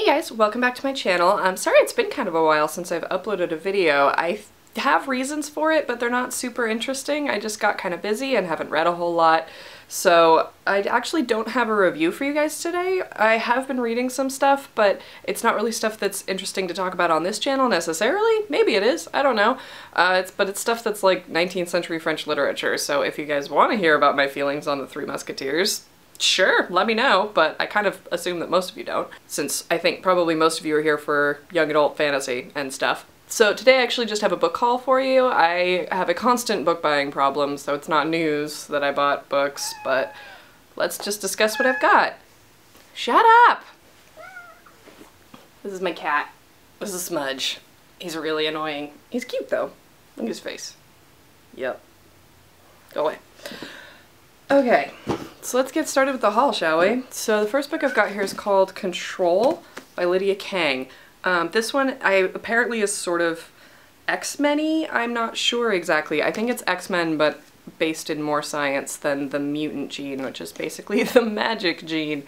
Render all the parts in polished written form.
Hey guys, welcome back to my channel. I'm sorry it's been kind of a while since I've uploaded a video. I have reasons for it, but they're not super interesting. I just got kind of busy and haven't read a whole lot. So I actually don't have a review for you guys today. I have been reading some stuff, but it's not really stuff that's interesting to talk about on this channel necessarily. Maybe it is, I don't know. But it's stuff that's like 19th century French literature, so if you guys want to hear about my feelings on the Three Musketeers, sure, let me know, but I kind of assume that most of you don't, since I think probably most of you are here for young adult fantasy and stuff. So today I actually just have a book haul for you. I have a constant book buying problem, so it's not news that I bought books, but let's just discuss what I've got. Shut up! This is my cat. This is Smudge. He's really annoying. He's cute though. Look at his face. Yep. Go away. Okay, so let's get started with the haul, shall we? So the first book I've got here is called Control by Lydia Kang. This one apparently is sort of X-Men-y. I'm not sure exactly. I think it's X-Men, but based in more science than the mutant gene, which is basically the magic gene.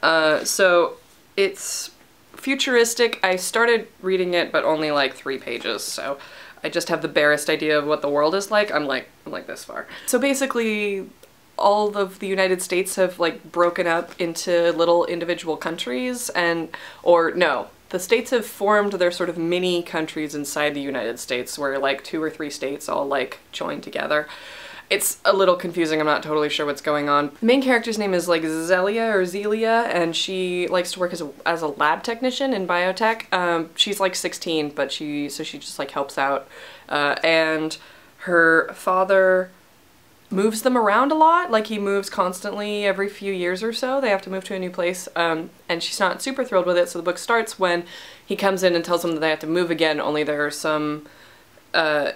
So it's futuristic. I started reading it, but only like 3 pages, so I just have the barest idea of what the world is like. I'm like this far. So basically, all of the United States have like broken up into little individual countries or no, the states have formed their sort of mini countries inside the United States where like 2 or 3 states all like join together. It's a little confusing, I'm not totally sure what's going on. The main character's name is like Zelia, and she likes to work as a lab technician in biotech. She's like 16, but she just like helps out. And her father moves them around a lot, like he moves constantly every few years or so. They have to move to a new place, and she's not super thrilled with it, so the book starts when he comes in and tells them that they have to move again, only there are some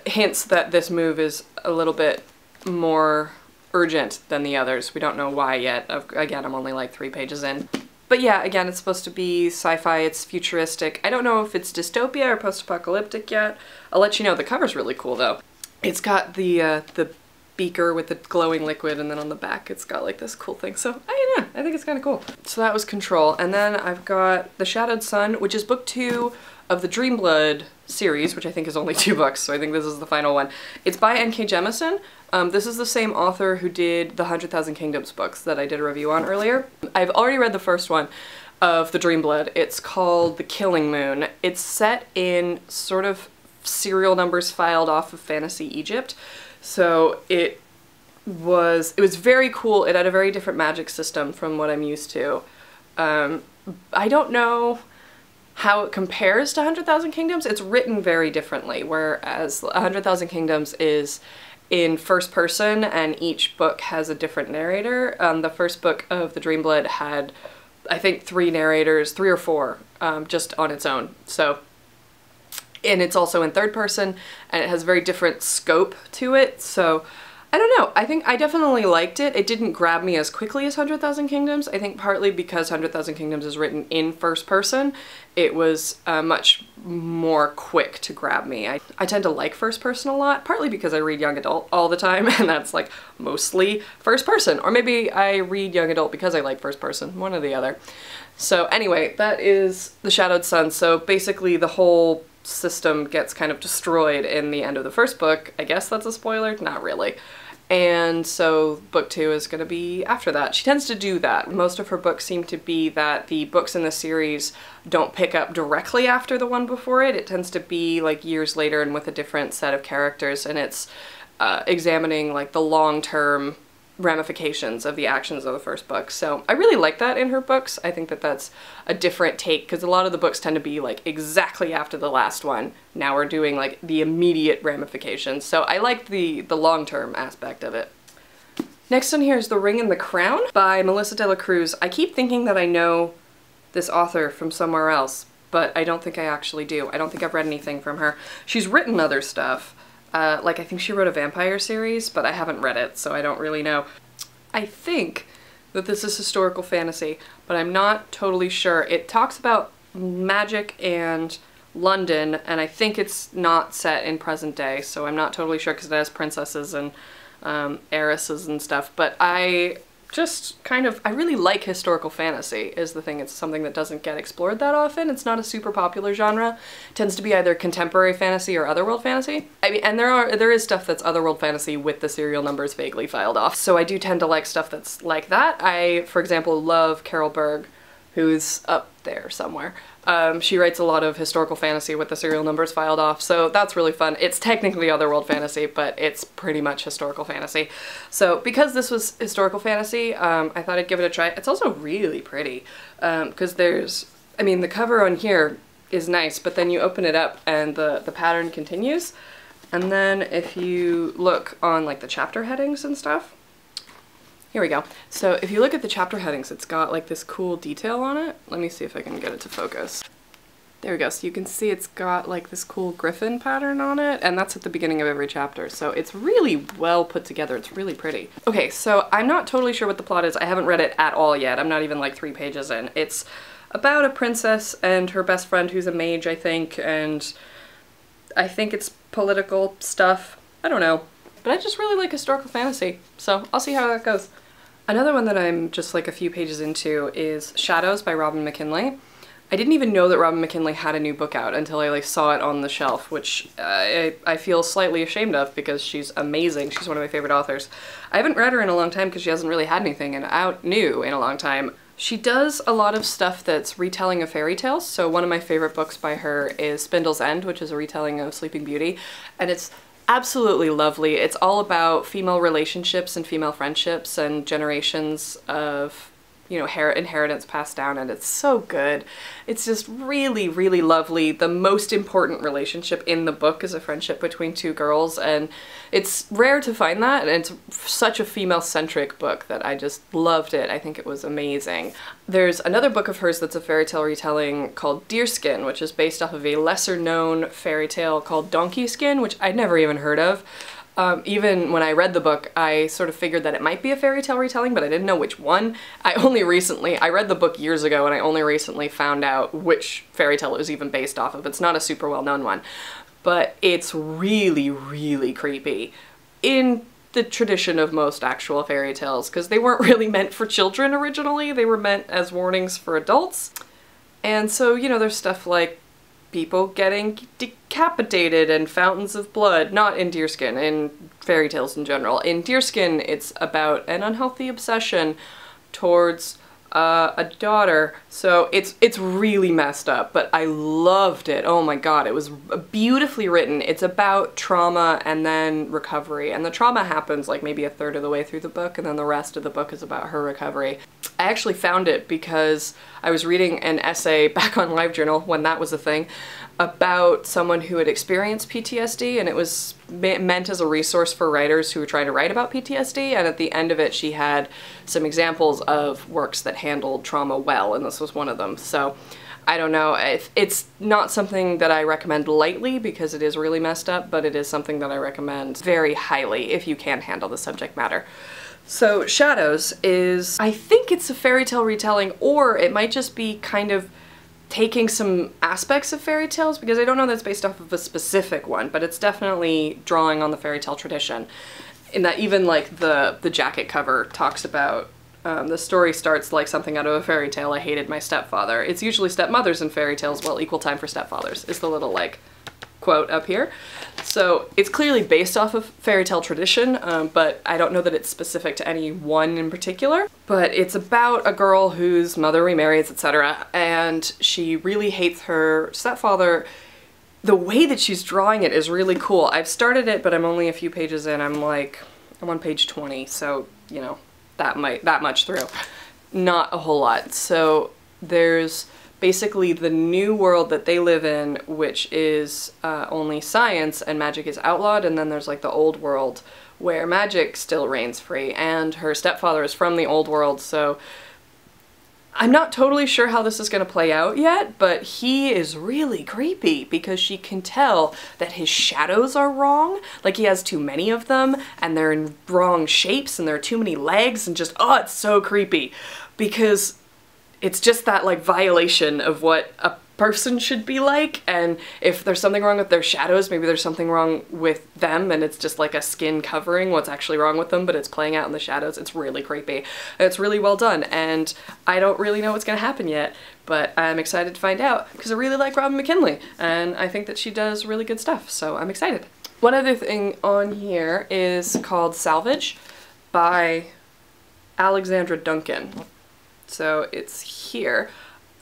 hints that this move is a little bit more urgent than the others. We don't know why yet. Again, I'm only like 3 pages in. But yeah, again, it's supposed to be sci-fi, it's futuristic. I don't know if it's dystopia or post-apocalyptic yet. I'll let you know. The cover's really cool though. It's got the beaker with the glowing liquid, and then on the back it's got like this cool thing, so I don't know, I think it's kind of cool. So that was Control, and then I've got The Shadowed Sun, which is book 2 of the Dreamblood series, which I think is only 2 books, so I think this is the final one. It's by N.K. Jemisin. This is the same author who did the 100,000 Kingdoms books that I did a review on earlier. I've already read the first one of the Dreamblood. It's called The Killing Moon. It's set in sort of serial numbers filed off of Fantasy Egypt. So it was very cool. It had a very different magic system from what I'm used to. I don't know how it compares to 100,000 Kingdoms. It's written very differently, whereas 100,000 Kingdoms is in first person and each book has a different narrator. The first book of the Dreamblood had, I think, 3 narrators, 3 or 4, just on its own. And it's also in third person, and it has a very different scope to it, so I don't know. I think I definitely liked it. It didn't grab me as quickly as 100,000 Kingdoms. I think partly because 100,000 Kingdoms is written in first person, it was much more quick to grab me. I tend to like first person a lot, partly because I read young adult all the time, and that's like mostly first person. Or maybe I read young adult because I like first person, one or the other. So anyway, that is The Shadowed Sun. So basically the whole system gets kind of destroyed in the end of the first book. I guess that's a spoiler? Not really. And so book 2 is going to be after that. She tends to do that. Most of her books seem to be that the books in the series don't pick up directly after the one before it. It tends to be like years later and with a different set of characters, and it's examining like the long-term ramifications of the actions of the first book. So I really like that in her books. I think that that's a different take, because a lot of the books tend to be like exactly after the last one. Now we're doing like the immediate ramifications. So I like the long-term aspect of it. Next on here is The Ring and the Crown by Melissa de la Cruz. I keep thinking that I know this author from somewhere else, but I don't think I actually do. I don't think I've read anything from her. She's written other stuff. Like I think she wrote a vampire series, but I haven't read it, so I don't really know. I think that this is historical fantasy, but I'm not totally sure. It talks about magic and London, and I think it's not set in present day, so I'm not totally sure because it has princesses and heiresses and stuff, but I just kind of, I really like historical fantasy is the thing. It's something that doesn't get explored that often. It's not a super popular genre. It tends to be either contemporary fantasy or otherworld fantasy. I mean, and there is stuff that's otherworld fantasy with the serial numbers vaguely filed off. So I do tend to like stuff that's like that. I, for example, love Carol Berg, who's up there somewhere. She writes a lot of historical fantasy with the serial numbers filed off, so that's really fun. It's technically otherworld fantasy, but it's pretty much historical fantasy. So because this was historical fantasy, I thought I'd give it a try. It's also really pretty, because there's, I mean, the cover on here is nice, but then you open it up and the pattern continues. And then if you look on like the chapter headings and stuff, here we go. So if you look at the chapter headings, it's got like this cool detail on it. Let me see if I can get it to focus. There we go. So you can see it's got like this cool griffin pattern on it, and that's at the beginning of every chapter. So it's really well put together. It's really pretty. Okay, so I'm not totally sure what the plot is. I haven't read it at all yet. I'm not even like 3 pages in. It's about a princess and her best friend who's a mage, I think, and I think it's political stuff. I don't know. But I just really like historical fantasy, so I'll see how that goes. Another one that I'm just like a few pages into is Shadows by Robin McKinley. I didn't even know that Robin McKinley had a new book out until I like saw it on the shelf, which I feel slightly ashamed of because she's amazing. She's one of my favorite authors. I haven't read her in a long time because she hasn't really had anything out new in a long time. She does a lot of stuff that's retelling of fairy tales. So one of my favorite books by her is Spindle's End, which is a retelling of Sleeping Beauty, and it's absolutely lovely. It's all about female relationships and female friendships and generations of, you know, inheritance passed down, and it's so good. It's just really, really lovely. The most important relationship in the book is a friendship between 2 girls, and it's rare to find that, and it's such a female-centric book that I just loved it. I think it was amazing. There's another book of hers that's a fairy tale retelling called Deerskin, which is based off of a lesser-known fairy tale called Donkey Skin, which I'd never even heard of. Even when I read the book, I sort of figured that it might be a fairy tale retelling, but I didn't know which one. I read the book years ago, and I only recently found out which fairy tale it was even based off of. It's not a super well-known one, but it's really, really creepy in the tradition of most actual fairy tales, because they weren't really meant for children originally. They were meant as warnings for adults. And so, you know, there's stuff like people getting decapitated and fountains of blood, not in Deerskin, in fairy tales in general. In Deerskin, it's about an unhealthy obsession towards a daughter, so it's really messed up, but I loved it. Oh my god, it was beautifully written. It's about trauma and then recovery, and the trauma happens like maybe 1/3 of the way through the book, and then the rest of the book is about her recovery. I actually found it because I was reading an essay back on LiveJournal, when that was a thing, about someone who had experienced PTSD, and it was meant as a resource for writers who were trying to write about PTSD, and at the end of it she had some examples of works that handled trauma well, and this was one of them. So I don't know, it's not something that I recommend lightly because it is really messed up, but it is something that I recommend very highly if you can handle the subject matter. So Shadows is, I think it's a fairy tale retelling, or it might just be kind of taking some aspects of fairy tales, because I don't know that's based off of a specific one, but it's definitely drawing on the fairy tale tradition. In that even like the jacket cover talks about, the story starts like something out of a fairy tale, I hated my stepfather. It's usually stepmothers in fairy tales, well, equal time for stepfathers is the little like quote up here. So it's clearly based off of fairy tale tradition, but I don't know that it's specific to any one in particular. But it's about a girl whose mother remarries, etc., and she really hates her stepfather. The way that she's drawing it is really cool. I've started it, but I'm only a few pages in. I'm on page 20, so, you know, that much through. Not a whole lot. So there's basically the new world that they live in, which is only science and magic is outlawed, and then there's like the old world where magic still reigns free, and her stepfather is from the old world, so I'm not totally sure how this is going to play out yet, but he is really creepy because she can tell that his shadows are wrong. Like, he has too many of them, and they're in wrong shapes, and there are too many legs, and just, oh, it's so creepy. Because it's just that, like, violation of what a person should be like, and if there's something wrong with their shadows, maybe there's something wrong with them and it's just like a skin covering what's actually wrong with them, but it's playing out in the shadows. It's really creepy. It's really well done, and I don't really know what's gonna happen yet, but I'm excited to find out because I really like Robin McKinley and I think that she does really good stuff, so I'm excited. One other thing on here is called Salvage by Alexandra Duncan. So it's here.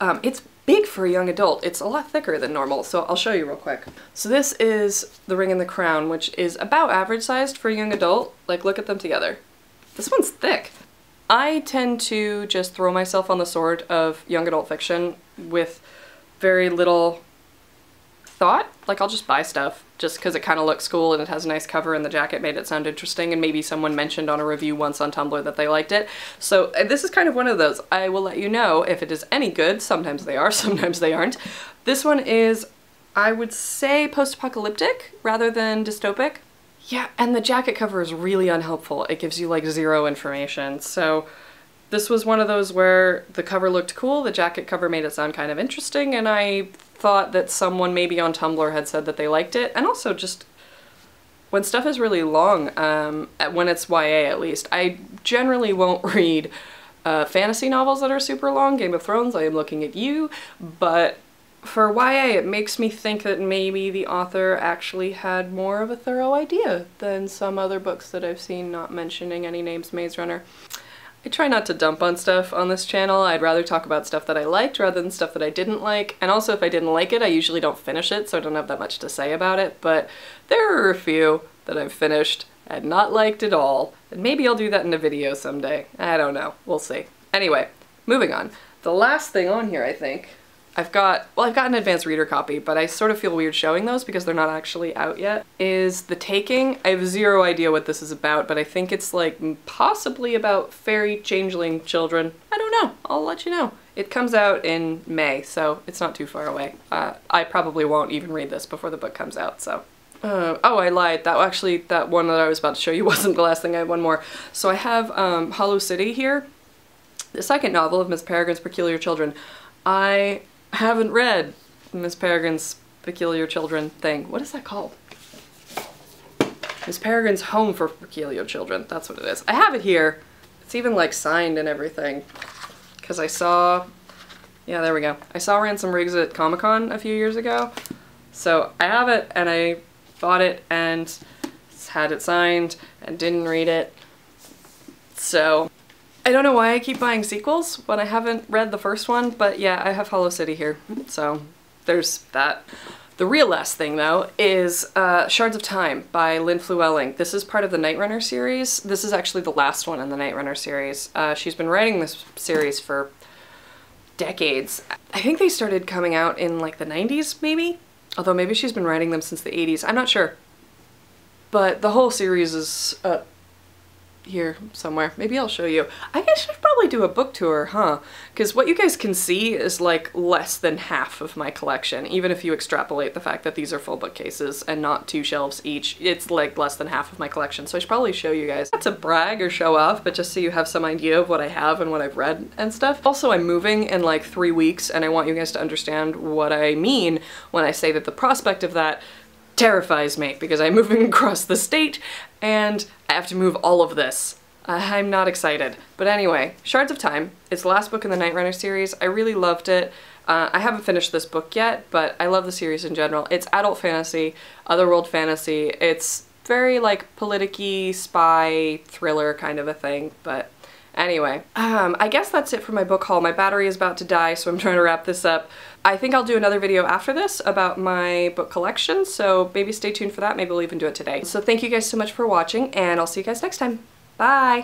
It's big for a young adult. It's a lot thicker than normal, so I'll show you real quick. So this is The Ring and the Crown, which is about average sized for a young adult. Like, look at them together. This one's thick. I tend to just throw myself on the sword of young adult fiction with very little thought. Like, I'll just buy stuff just because it kind of looks cool and it has a nice cover and the jacket made it sound interesting, and maybe someone mentioned on a review once on Tumblr that they liked it. So this is kind of one of those. I will let you know if it is any good. Sometimes they are, sometimes they aren't. This one is, I would say, post-apocalyptic rather than dystopic. Yeah, and the jacket cover is really unhelpful. It gives you like zero information. So this was one of those where the cover looked cool, the jacket cover made it sound kind of interesting, and I thought that someone maybe on Tumblr had said that they liked it. And also just when stuff is really long, when it's YA at least, I generally won't read fantasy novels that are super long. Game of Thrones, I am looking at you, but for YA it makes me think that maybe the author actually had more of a thorough idea than some other books that I've seen, not mentioning any names. Maze Runner. I try not to dump on stuff on this channel. I'd rather talk about stuff that I liked rather than stuff that I didn't like. And also, if I didn't like it, I usually don't finish it, so I don't have that much to say about it. But there are a few that I've finished and not liked at all. And maybe I'll do that in a video someday. I don't know. We'll see. Anyway, moving on. The last thing on here, I think, I've got an advanced reader copy, but I sort of feel weird showing those because they're not actually out yet, is The Taking. I have zero idea what this is about, but I think it's like possibly about fairy changeling children. I don't know. I'll let you know. It comes out in May, so it's not too far away. I probably won't even read this before the book comes out, so. Oh, I lied. That one that I was about to show you wasn't the last thing. I had one more. So I have Hollow City here, the second novel of Miss Peregrine's Peculiar Children. I haven't read Miss Peregrine's Peculiar Children thing. What is that called? Miss Peregrine's Home for Peculiar Children. That's what it is. I have it here. It's even like signed and everything. Because I saw, yeah, there we go. I saw Ransom Riggs at Comic-Con a few years ago. So I have it and I bought it and had it signed and didn't read it. So I don't know why I keep buying sequels when I haven't read the first one, but yeah, I have Hollow City here, so there's that. The real last thing, though, is Shards of Time by Lynn Flewelling. This is part of the Night Runner series. This is actually the last one in the Night Runner series. She's been writing this series for decades. I think they started coming out in like the 90s, maybe? Although maybe she's been writing them since the 80s. I'm not sure. But the whole series is here somewhere. Maybe I'll show you. I guess I should probably do a book tour, huh? Because what you guys can see is like less than half of my collection. Even if you extrapolate the fact that these are full bookcases and not 2 shelves each, it's like less than half of my collection. So I should probably show you guys. Not to brag or show off, but just so you have some idea of what I have and what I've read and stuff. Also, I'm moving in like 3 weeks, and I want you guys to understand what I mean when I say that the prospect of that terrifies me, because I'm moving across the state and I have to move all of this. I'm not excited. But anyway, Shards of Time. It's the last book in the Night Runner series. I really loved it. I haven't finished this book yet, but I love the series in general. It's adult fantasy, otherworld fantasy. It's very like politicky, spy, thriller kind of a thing, but anyway, I guess that's it for my book haul. My battery is about to die, so I'm trying to wrap this up. I think I'll do another video after this about my book collection, so maybe stay tuned for that. Maybe we'll even do it today. So thank you guys so much for watching, and I'll see you guys next time. Bye!